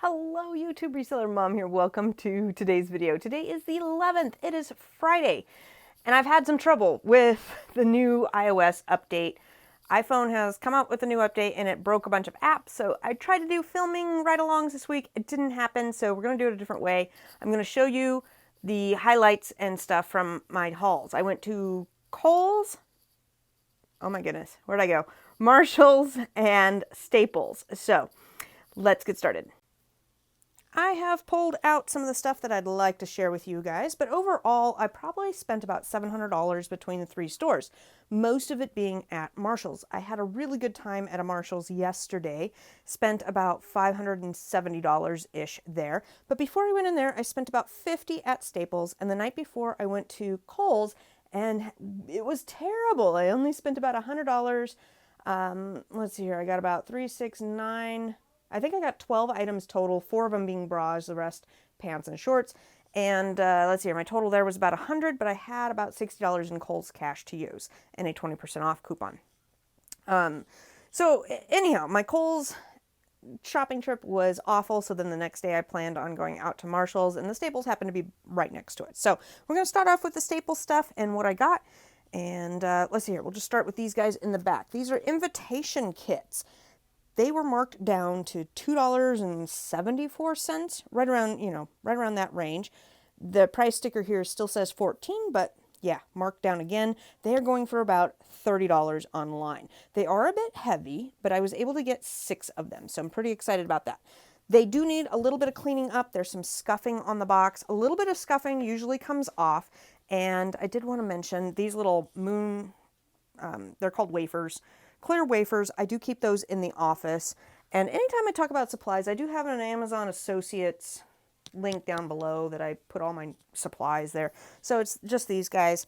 Hello YouTube Reseller Mom here. Welcome to today's video. Today is the 11th. It is Friday. And I've had some trouble with the new iOS update. iPhone has come out with a new update and it broke a bunch of apps. So I tried to do filming ride-alongs this week. It didn't happen, so we're going to do it a different way. I'm going to show you the highlights and stuff from my hauls. I went to Kohl's. Oh my goodness, where'd I go? Marshall's and Staples. So let's get started. I have pulled out some of the stuff that I'd like to share with you guys, but overall, I probably spent about $700 between the three stores, most of it being at Marshall's. I had a really good time at a Marshall's yesterday, spent about $570-ish there, but before I went in there, I spent about $50 at Staples, and the night before, I went to Kohl's, and it was terrible. I only spent about $100. Let's see here, I got about 3, 6, 9... I think I got 12 items total, 4 of them being bras, the rest pants and shorts. And let's see here, my total there was about $100, but I had about $60 in Kohl's cash to use and a 20% off coupon. So anyhow, my Kohl's shopping trip was awful. So then the next day I planned on going out to Marshall's, and the Staples happened to be right next to it. So we're going to start off with the Staples stuff and what I got. And let's see here, we'll just start with these guys in the back. These are invitation kits. They were marked down to $2.74, right around that range. The price sticker here still says $14, but yeah, marked down again. They are going for about $30 online. They are a bit heavy, but I was able to get 6 of them, so I'm pretty excited about that. They do need a little bit of cleaning up. There's some scuffing on the box. A little bit of scuffing usually comes off, and I did want to mention these little they're called wafers. Clear wafers, I do keep those in the office. And anytime I talk about supplies, I do have an Amazon Associates link down below that I put all my supplies there. So it's just these guys,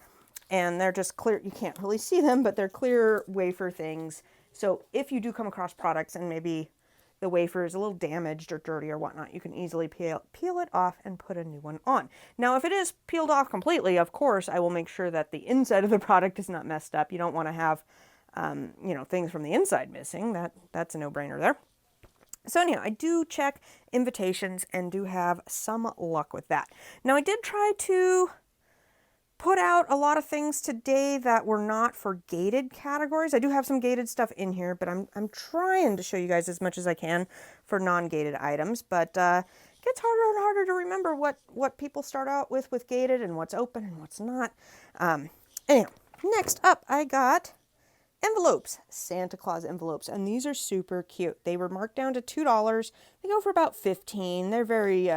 and they're just clear. You can't really see them, but they're clear wafer things. So if you do come across products and maybe the wafer is a little damaged or dirty or whatnot, you can easily peel it off and put a new one on. Now, if it is peeled off completely, of course, I will make sure that the inside of the product is not messed up. You don't want to have things from the inside missing. That's a no-brainer there. So anyhow, I do check invitations and do have some luck with that. Now, I did try to put out a lot of things today that were not for gated categories. I do have some gated stuff in here, but I'm trying to show you guys as much as I can for non-gated items. But it gets harder and harder to remember what people start out with gated and what's open and what's not. Anyhow, next up, I got envelopes, Santa Claus envelopes, and these are super cute. They were marked down to $2. They go for about $15. They're very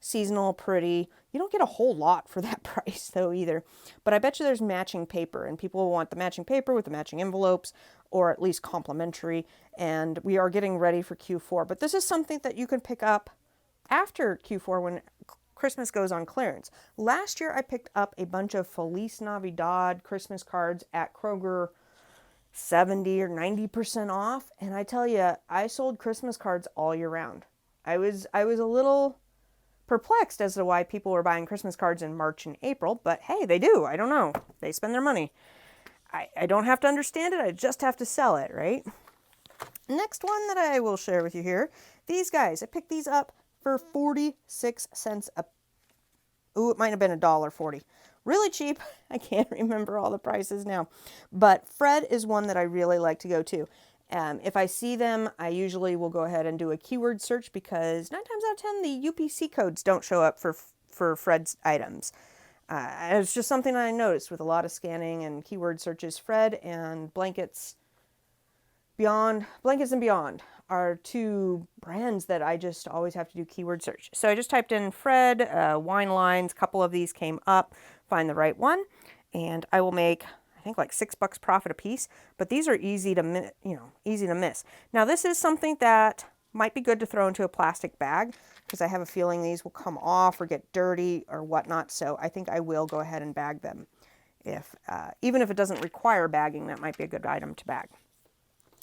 seasonal, pretty. You don't get a whole lot for that price though either. But I bet you there's matching paper, and people will want the matching paper with the matching envelopes, or at least complimentary. And we are getting ready for Q4. But this is something that you can pick up after Q4 when Christmas goes on clearance. Last year I picked up a bunch of Feliz Navidad Christmas cards at Kroger, 70 or 90% off, and I tell you, I sold Christmas cards all year round. I was a little perplexed as to why people were buying Christmas cards in March and April, but hey, they do. I don't know. They spend their money. I don't have to understand it. I just have to sell it, right? Next one that I will share with you here, these guys. I picked these up for 46 cents a. Ooh, it might have been $1.40. Really cheap. I can't remember all the prices now. But Fred is one that I really like to go to. If I see them, I usually will go ahead and do a keyword search, because 9 times out of 10, the UPC codes don't show up for Fred's items. It's just something I noticed with a lot of scanning and keyword searches. Fred and Blankets and Beyond are 2 brands that I just always have to do keyword search. So I just typed in Fred, wine lines, a couple of these came up, find the right one, and I will make, I think, like $6 profit a piece, but these are easy to miss. Now this is something that might be good to throw into a plastic bag, because I have a feeling these will come off or get dirty or whatnot, so I think I will go ahead and bag them. Even if it doesn't require bagging, that might be a good item to bag.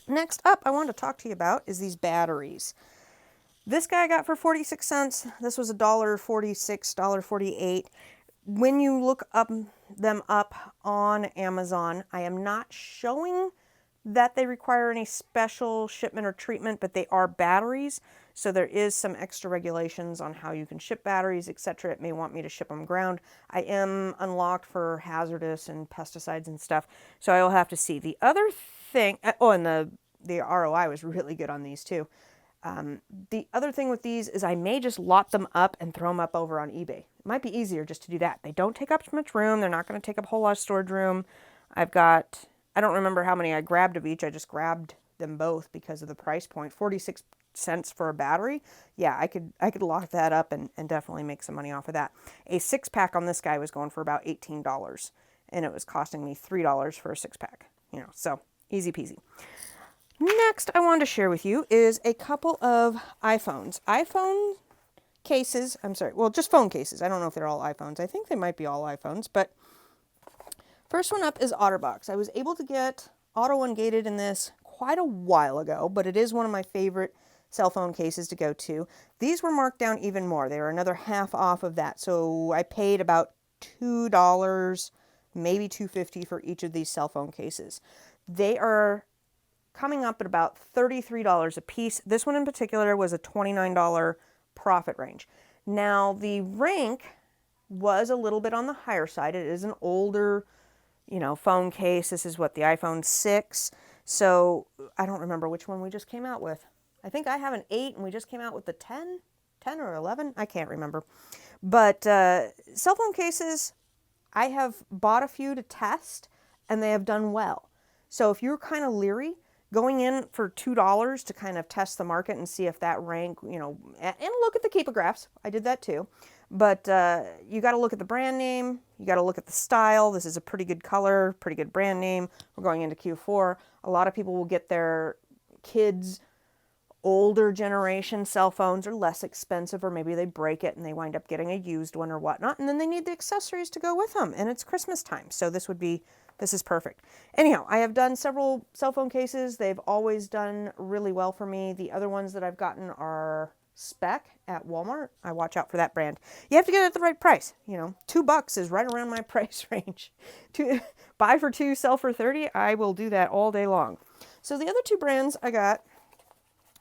Next up, I wanted to talk to you about is these batteries. This guy I got for 46 cents. This was $1.46, $1.48. When you look them up on Amazon, I am not showing that they require any special shipment or treatment, but they are batteries. So there is some extra regulations on how you can ship batteries, etc. It may want me to ship them ground. I am unlocked for hazardous and pesticides and stuff, so I will have to see. The other thing, oh, and the ROI was really good on these too. The other thing with these is I may just lot them up and throw them up over on eBay. It might be easier just to do that. They don't take up too much room. They're not going to take up a whole lot of storage room. I don't remember how many I grabbed of each. I just grabbed them both because of the price point. 46 cents for a battery. Yeah, I could lock that up and definitely make some money off of that. A 6-pack on this guy was going for about $18, and it was costing me $3 for a 6-pack. So easy peasy. Next, I wanted to share with you is a couple of iPhones. iPhone cases, just phone cases. I don't know if they're all iPhones. I think they might be all iPhones, but first one up is OtterBox. I was able to get auto ungated in this quite a while ago, but it is one of my favorite cell phone cases to go to. These were marked down even more. They were another half off of that, so I paid about $2, maybe $2.50 for each of these cell phone cases. They are coming up at about $33 a piece. This one in particular was a $29 profit range. Now, the rank was a little bit on the higher side. It is an older, phone case. This is what, the iPhone 6. So I don't remember which one we just came out with. I think I have an 8 and we just came out with the 10 or 11. I can't remember. But cell phone cases, I have bought a few to test and they have done well. So if you're kind of leery, going in for $2 to kind of test the market and see if that rank, and look at the keepographs. I did that too. But you got to look at the brand name. You got to look at the style. This is a pretty good color, pretty good brand name. We're going into Q4. A lot of people will get their kids' older generation cell phones are less expensive, or maybe they break it and they wind up getting a used one or whatnot. And then they need the accessories to go with them. And it's Christmas time. So this is perfect. Anyhow, I have done several cell phone cases. They've always done really well for me. The other ones that I've gotten are Spec at Walmart. I watch out for that brand. You have to get it at the right price. $2 is right around my price range. Buy for $2, sell for $30. I will do that all day long. So the other two brands I got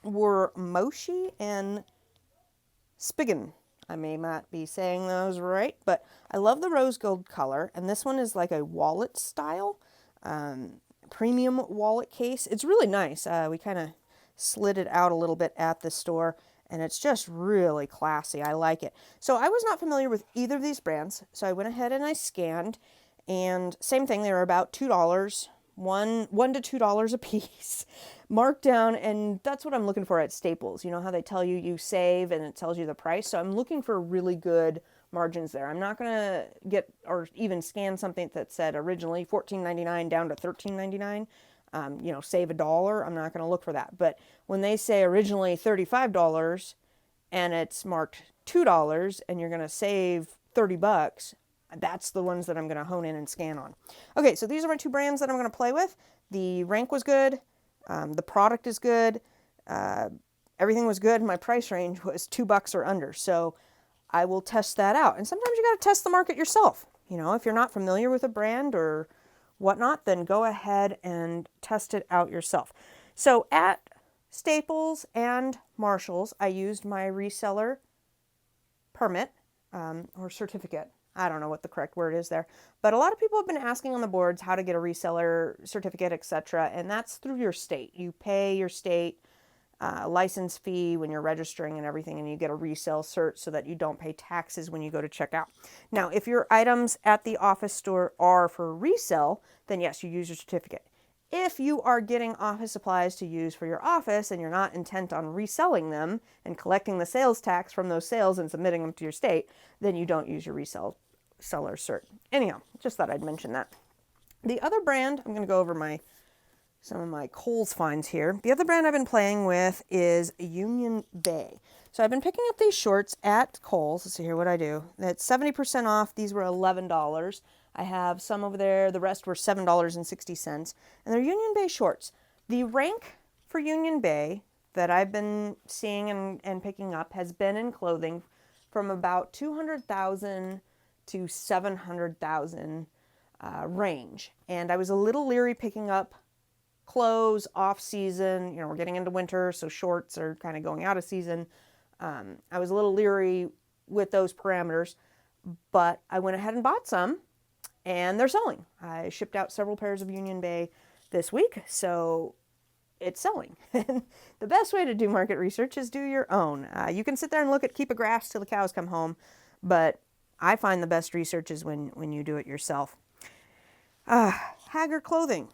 were Moshi and Spigen. I may not be saying those right, but I love the rose gold color. And this one is like a wallet style, premium wallet case. It's really nice. We kind of slid it out a little bit at the store, and it's just really classy. I like it. So I was not familiar with either of these brands, so I went ahead and I scanned, and same thing, they were about $2, $1 to $2 a piece, marked down, and that's what I'm looking for at Staples. You know how they tell you save and it tells you the price? So I'm looking for really good margins there. I'm not going to get or even scan something that said originally $14.99 down to $13.99. Save $1. I'm not going to look for that. But when they say originally $35 and it's marked $2 and you're going to save $30, that's the ones that I'm going to hone in and scan on. Okay, so these are my two brands that I'm going to play with. The rank was good. The product is good. Everything was good. My price range was $2 or under. So I will test that out. And sometimes you got to test the market yourself. If you're not familiar with a brand or whatnot, then go ahead and test it out yourself. So at Staples and Marshalls, I used my reseller permit or certificate. I don't know what the correct word is there. But a lot of people have been asking on the boards how to get a reseller certificate, etc. And that's through your state. You pay your state license fee when you're registering and everything, and you get a resale cert so that you don't pay taxes when you go to check out. Now, if your items at the office store are for resale, then yes, you use your certificate. If you are getting office supplies to use for your office and you're not intent on reselling them and collecting the sales tax from those sales and submitting them to your state, then you don't use your seller cert. Anyhow, just thought I'd mention that. The other brand, I'm going to go over some of my Kohl's finds here. The other brand I've been playing with is Union Bay. So I've been picking up these shorts at Kohl's. Let's see here what I do. That's 70% off. These were $11. I have some over there. The rest were $7.60. And they're Union Bay shorts. The rank for Union Bay that I've been seeing and picking up has been in clothing from about 200,000 to 700,000 range. And I was a little leery picking up clothes, off season. You know, we're getting into winter, so shorts are kind of going out of season. I was a little leery with those parameters, but I went ahead and bought some, and they're selling. I shipped out several pairs of Union Bay this week, so it's selling. And the best way to do market research is do your own. You can sit there and look at keep a grass till the cows come home, but I find the best research is when you do it yourself. Hager clothing.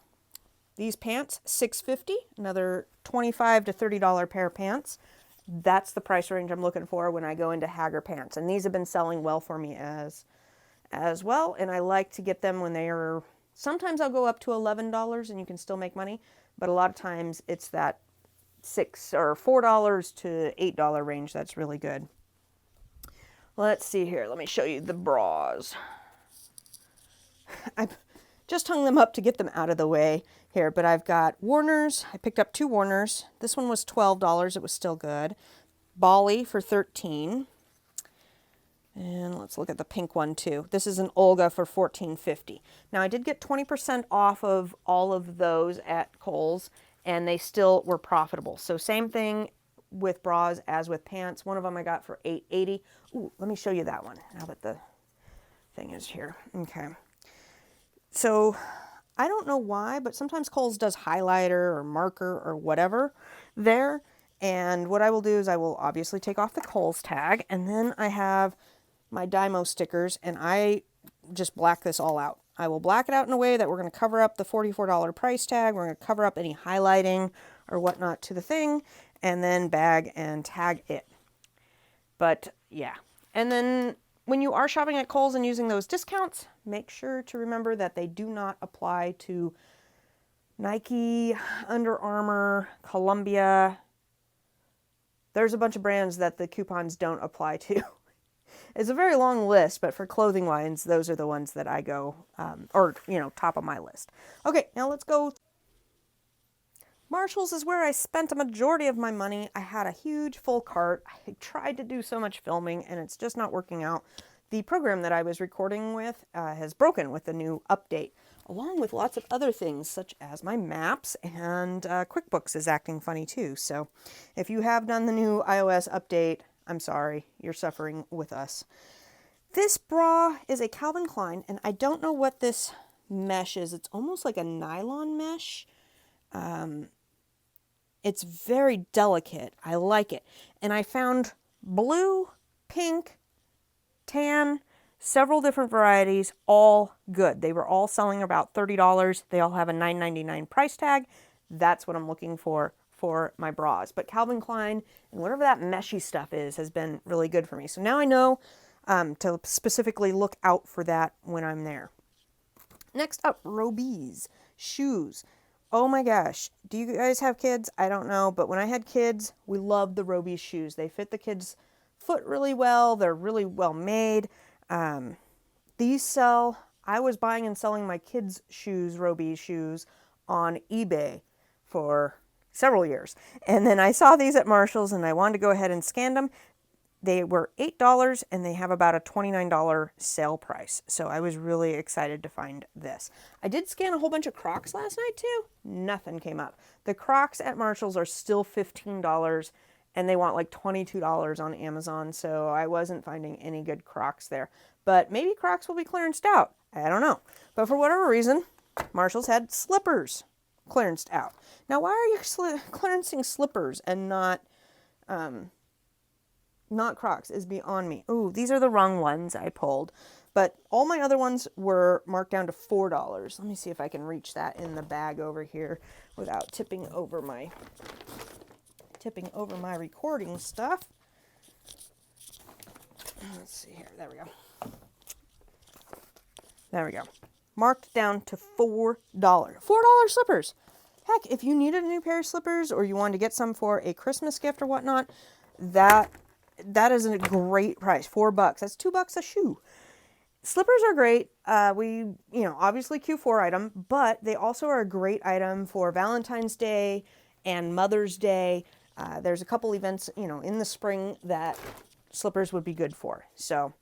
These pants, $6.50, another $25 to $30 pair of pants. That's the price range I'm looking for when I go into Hager pants. And these have been selling well for me as well. And I like to get them when they are, sometimes I'll go up to $11 and you can still make money. But a lot of times it's that $4 to $8 range. That's really good. Let's see here. Let me show you the bras. I just hung them up to get them out of the way here, but I've got Warner's. I picked up 2 Warner's. This one was $12. It was still good. Bali for $13. And let's look at the pink one too. This is an Olga for $14.50. Now I did get 20% off of all of those at Kohl's, and they still were profitable. So same thing with bras as with pants. One of them I got for $8.80. Ooh, let me show you that one now that the thing is here. Okay. So I don't know why, but sometimes Kohl's does highlighter or marker or whatever there. And what I will do is I will obviously take off the Kohl's tag, and then I have my Dymo stickers, and I just black this all out. I will black it out in a way that we're going to cover up the $44 price tag. We're going to cover up any highlighting or whatnot to the thing, and then bag and tag it. But yeah. And then when you are shopping at Kohl's and using those discounts, make sure to remember that they do not apply to Nike, Under Armour, Columbia. There's a bunch of brands that the coupons don't apply to. It's a very long list, but for clothing lines, those are the ones that I go, top of my list. Okay, now let's go. Marshall's is where I spent a majority of my money. I had a huge full cart. I tried to do so much filming, and it's just not working out. The program that I was recording with has broken with the new update, along with lots of other things, such as my maps, and QuickBooks is acting funny too. So if you have done the new iOS update, I'm sorry, you're suffering with us. This bra is a Calvin Klein, and I don't know what this mesh is. It's almost like a nylon mesh. It's very delicate. I like it. And I found blue, pink, tan, several different varieties, all good. They were all selling about $30. They all have a $9.99 price tag. That's what I'm looking for my bras. But Calvin Klein and whatever that meshy stuff is has been really good for me. So now I know to specifically look out for that when I'm there. Next up, Robees, shoes. Oh my gosh. Do you guys have kids? I don't know. But when I had kids, we loved the Robees shoes. They fit the kids' foot really well. They're really well made. These sell, I was buying and selling my kids' shoes, Robees shoes, on eBay for several years. And then I saw these at Marshall's and I wanted to go ahead and scan them. They were $8 and they have about a $29 sale price. So I was really excited to find this. I did scan a whole bunch of Crocs last night too. Nothing came up. The Crocs at Marshall's are still $15 and they want like $22 on Amazon. So I wasn't finding any good Crocs there. But maybe Crocs will be clearanced out. I don't know. But for whatever reason, Marshall's had slippers clearanced out. Now, why are you clearancing slippers and not Crocs is beyond me. Ooh, these are the wrong ones I pulled. But all my other ones were marked down to $4. Let me see if I can reach that in the bag over here without tipping over my recording stuff. Let's see here. There we go. There we go. Marked down to $4. $4 slippers. Heck, if you needed a new pair of slippers or you wanted to get some for a Christmas gift or whatnot, that is a great price. $4. That's $2 a shoe. Slippers are great. Obviously Q4 item, but they also are a great item for Valentine's Day and Mother's Day. There's a couple events, in the spring that slippers would be good for. So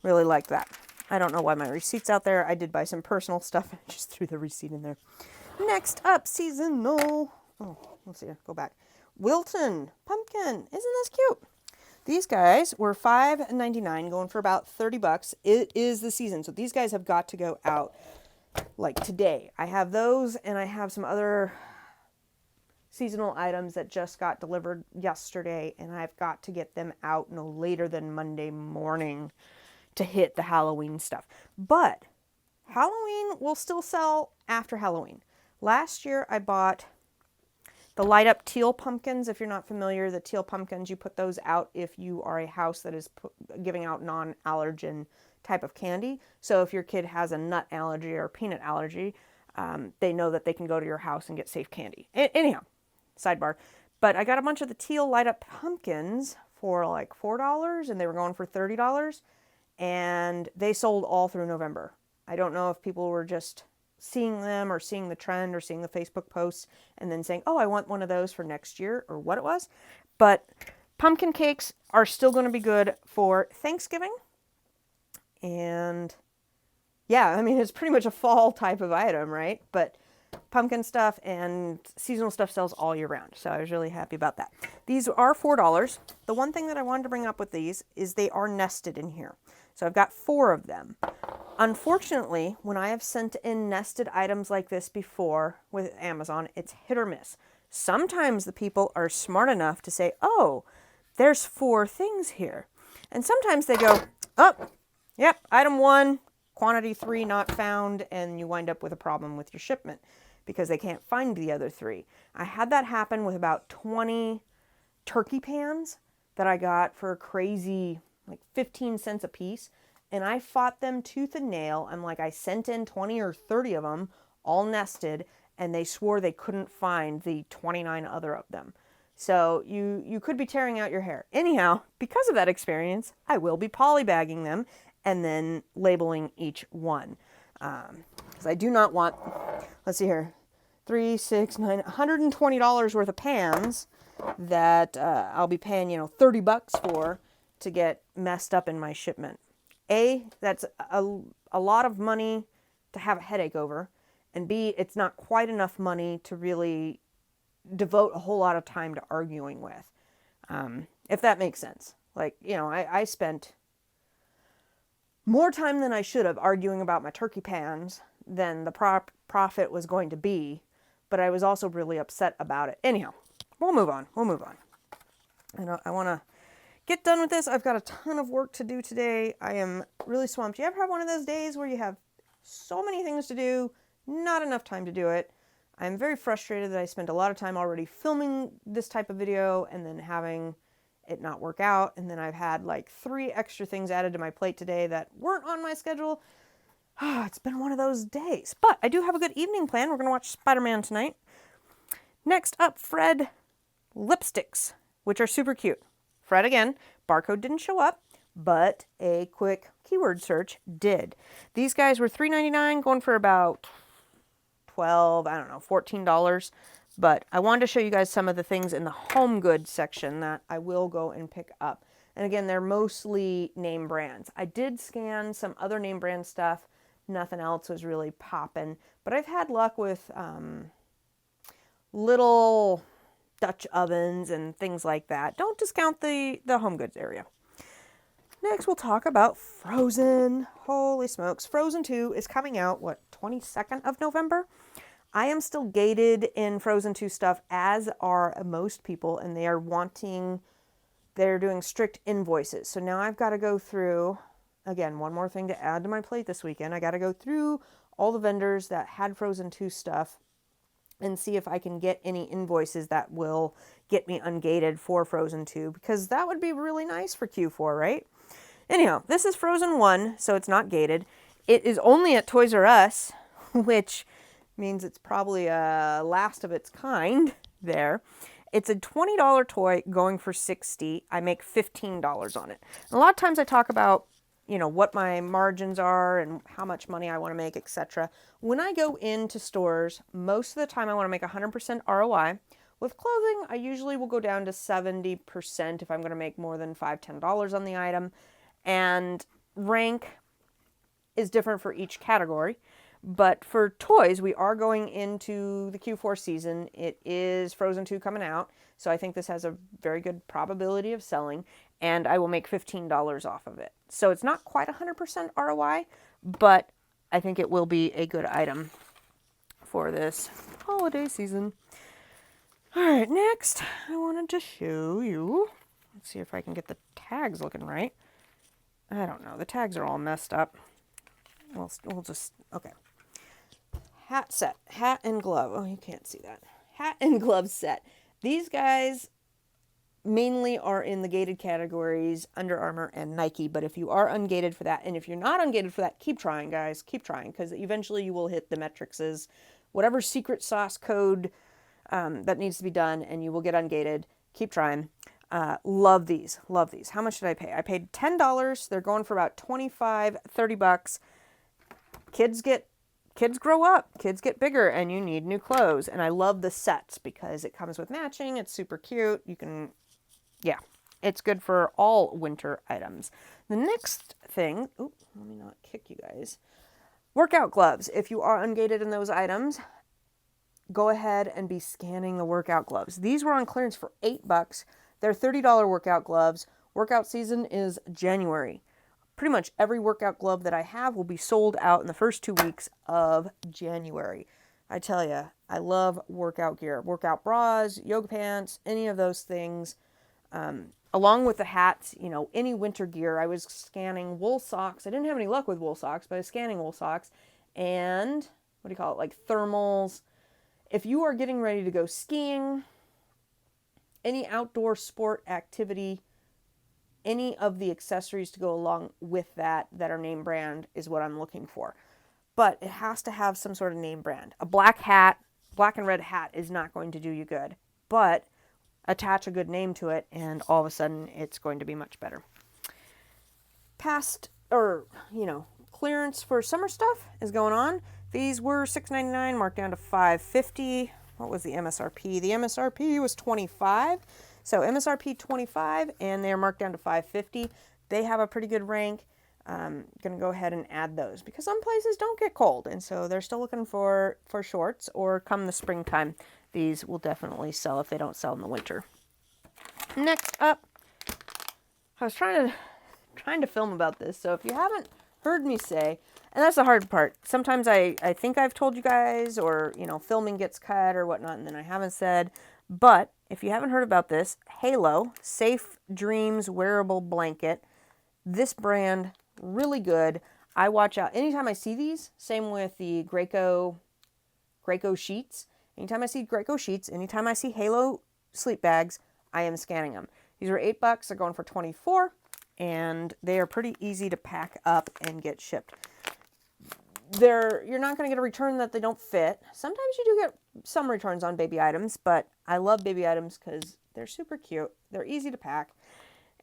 really like that. I don't know why my receipt's out there. I did buy some personal stuff and just threw the receipt in there. Next up, seasonal. Oh, let's see here. Go back. Wilton pumpkin. Isn't this cute? These guys were $5.99, going for about $30. It is the season, so these guys have got to go out like today. I have those, and I have some other seasonal items that just got delivered yesterday, and I've got to get them out no later than Monday morning to hit the Halloween stuff. But Halloween will still sell after Halloween. Last year I bought the light up teal pumpkins. If you're not familiar, the teal pumpkins, you put those out if you are a house that is giving out non-allergen type of candy. So if your kid has a nut allergy or peanut allergy, they know that they can go to your house and get safe candy. Anyhow, sidebar. But I got a bunch of the teal light up pumpkins for like $4, and they were going for $30, and they sold all through November. I don't know if people were just seeing them or seeing the trend or seeing the Facebook posts and then saying, oh, I want one of those for next year, or what it was. But pumpkin cakes are still going to be good for Thanksgiving. And yeah, I mean, it's pretty much a fall type of item, right? But pumpkin stuff and seasonal stuff sells all year round. So I was really happy about that. These are $4. The one thing that I wanted to bring up with these is they are nested in here. So I've got 4 of them. Unfortunately, when I have sent in nested items like this before with Amazon, it's hit or miss. Sometimes the people are smart enough to say, oh, there's 4 things here. And sometimes they go, oh, yep, item 1, quantity 3 not found, and you wind up with a problem with your shipment because they can't find the other 3. I had that happen with about 20 turkey pans that I got for a crazy, like 15 cents a piece. And I fought them tooth and nail. I'm like, I sent in 20 or 30 of them, all nested, and they swore they couldn't find the 29 other of them. So you could be tearing out your hair. Anyhow, because of that experience, I will be polybagging them and then labeling each one. Because I do not want, let's see here, 3, 6, 9, $120 worth of pans that I'll be paying, $30 for to get messed up in my shipment. That's a lot of money to have a headache over, and B, it's not quite enough money to really devote a whole lot of time to arguing with, if that makes sense. Like, I spent more time than I should have arguing about my turkey pans than the profit was going to be, but I was also really upset about it. Anyhow, we'll move on. I want to get done with this. I've got a ton of work to do today. I am really swamped. You ever have one of those days where you have so many things to do, not enough time to do it? I'm very frustrated that I spent a lot of time already filming this type of video and then having it not work out. And then I've had like 3 extra things added to my plate today that weren't on my schedule. It's been one of those days. But I do have a good evening plan. We're going to watch Spider-Man tonight. Next up, Fred lipsticks, which are super cute. Fred again, barcode didn't show up, but a quick keyword search did. These guys were $3.99, going for about $14. But I wanted to show you guys some of the things in the home goods section that I will go and pick up. And again, they're mostly name brands. I did scan some other name brand stuff. Nothing else was really popping. But I've had luck with little Dutch ovens and things like that. Don't discount the home goods area. Next, we'll talk about Frozen. Holy smokes. Frozen 2 is coming out, 22nd of November? I am still gated in Frozen 2 stuff, as are most people, and they're doing strict invoices. So now I've got to go through, again, one more thing to add to my plate this weekend. I got to go through all the vendors that had Frozen 2 stuff and see if I can get any invoices that will get me ungated for Frozen 2, because that would be really nice for Q4, right? Anyhow, this is Frozen 1, so it's not gated. It is only at Toys R Us, which means it's probably a last of its kind there. It's a $20 toy going for $60. I make $15 on it. And a lot of times I talk about, what my margins are and how much money I want to make, etc. When I go into stores, most of the time I want to make 100% ROI. With clothing, I usually will go down to 70% if I'm going to make more than $5, $10 on the item. And rank is different for each category. But for toys, we are going into the Q4 season. It is Frozen 2 coming out, so I think this has a very good probability of selling, and I will make $15 off of it. So it's not quite 100% ROI, but I think it will be a good item for this holiday season. All right, next, I wanted to show you, let's see if I can get the tags looking right. I don't know, the tags are all messed up. We'll just, okay. Hat set, hat and glove. Oh, you can't see that. Hat and glove set. These guys mainly are in the gated categories, Under Armour and Nike. But if you are ungated for that, and if you're not ungated for that, keep trying, guys. Keep trying, because eventually you will hit the metrics, whatever secret sauce code that needs to be done, and you will get ungated. Keep trying. Love these. Love these. How much did I pay? I paid $10. They're going for about $25, $30. Kids grow up, kids get bigger, and you need new clothes. And I love the sets because it comes with matching. It's super cute. You can, yeah, it's good for all winter items. The next thing, let me not kick you guys. Workout gloves. If you are ungated in those items, go ahead and be scanning the workout gloves. These were on clearance for $8. They're $30 workout gloves. Workout season is January. Pretty much every workout glove that I have will be sold out in the first 2 weeks of January. I tell you, I love workout gear. Workout bras, yoga pants, any of those things. Along with the hats, any winter gear. I was scanning wool socks. I didn't have any luck with wool socks, but I was scanning wool socks. And, like thermals. If you are getting ready to go skiing, any outdoor sport activity, any of the accessories to go along with that are name brand is what I'm looking for. But it has to have some sort of name brand. A black and red hat is not going to do you good. But attach a good name to it, and all of a sudden it's going to be much better. Clearance for summer stuff is going on. These were $6.99, marked down to $5.50. What was the MSRP? The MSRP was $25. So MSRP $25, and they're marked down to $5.50. They have a pretty good rank. Going to go ahead and add those because some places don't get cold, and so they're still looking for shorts. Or come the springtime, these will definitely sell if they don't sell in the winter. Next up, I was trying to film about this, so if you haven't heard me say, and that's the hard part. Sometimes I think I've told you guys, or filming gets cut or whatnot, and then I haven't said. But if you haven't heard about this, Halo Safe Dreams Wearable Blanket. This brand, really good. I watch out anytime I see these. Same with the Graco sheets. Anytime I see Graco sheets, anytime I see Halo sleep bags, I am scanning them. These are $8. They're going for $24, and they are pretty easy to pack up and get shipped. You're not going to get a return that they don't fit. Sometimes you do get some returns on baby items, but I love baby items because they're super cute. They're easy to pack,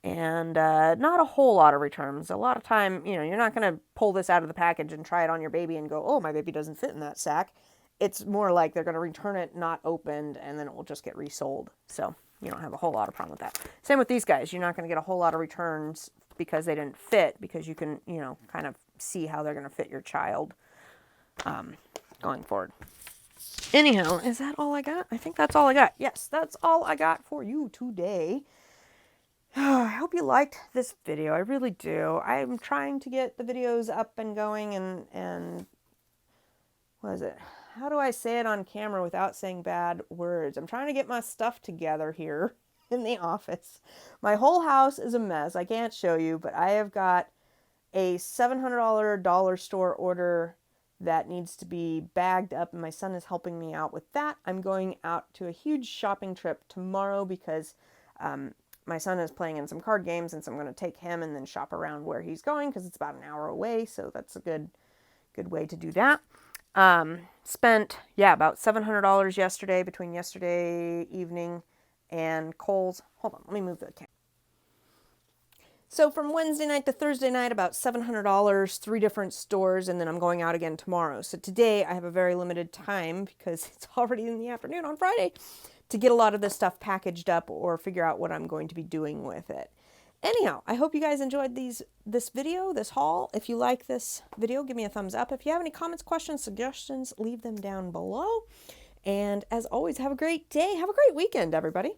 and not a whole lot of returns. A lot of time, you're not going to pull this out of the package and try it on your baby and go, oh, my baby doesn't fit in that sack. It's more like they're going to return it not opened, and then it will just get resold. So you don't have a whole lot of problem with that. Same with these guys. You're not going to get a whole lot of returns because they didn't fit, because you can, kind of see how they're going to fit your child going forward. Anyhow, is that all I got? I think that's all I got. Yes, that's all I got for you today. I hope you liked this video. I really do. I'm trying to get the videos up and going and what is it? How do I say it on camera without saying bad words? I'm trying to get my stuff together here in the office. My whole house is a mess. I can't show you, but I have got a $700 dollar store order that needs to be bagged up, and my son is helping me out with that. I'm going out to a huge shopping trip tomorrow because my son is playing in some card games, and so I'm going to take him and then shop around where he's going because it's about an hour away, so that's a good way to do that. Spent, about $700 yesterday, between yesterday evening and Kohl's. Hold on, let me move the camera. So from Wednesday night to Thursday night, about $700, 3 different stores, and then I'm going out again tomorrow. So today I have a very limited time because it's already in the afternoon on Friday to get a lot of this stuff packaged up or figure out what I'm going to be doing with it. Anyhow, I hope you guys enjoyed this video, this haul. If you like this video, give me a thumbs up. If you have any comments, questions, suggestions, leave them down below. And as always, have a great day. Have a great weekend, everybody.